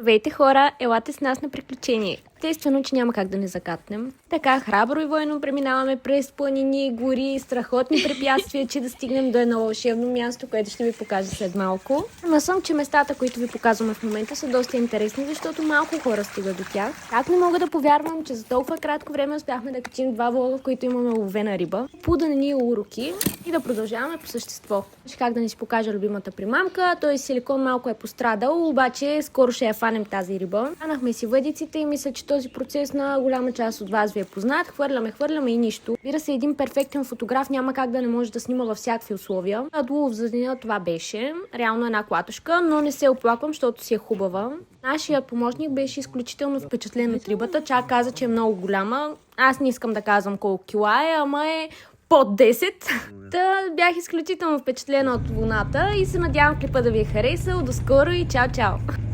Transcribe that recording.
Здравейте хора, елате с нас на приключение. Естествено, че няма как да не закатнем. Така храбро и военно преминаваме през планини, гори, страхотни препятствия, че да стигнем до едно вълшебно място, което ще ви покажа след малко. Но съм, че местата, които ви показваме в момента, са доста интересни, защото малко хора стигат до тях. Как не мога да повярвам, че за толкова кратко време успяхме да качим 2 влога, в които имаме ловена риба, пудени уроки и да продължаваме по същество. Как да ни си покажа любимата примамка, той силикон малко е пострадал, обаче скоро ще я фанем тази риба. Хванахме си въдиците и мисля, че този процес на голяма част от вас ви е познат. Хвърляме и нищо. Бира се, един перфектен фотограф няма как да не може да снима във всякакви условия. Улов за деня това беше. Реално една клатушка, но не се оплаквам, защото си е хубава. Нашият помощник беше изключително впечатлен от рибата. Чак каза, че е много голяма. Аз не искам да казвам колко кила е, ама е под 10. Та бях изключително впечатлена от луната и се надявам клипа да ви е харесал. До скоро и чао-чао!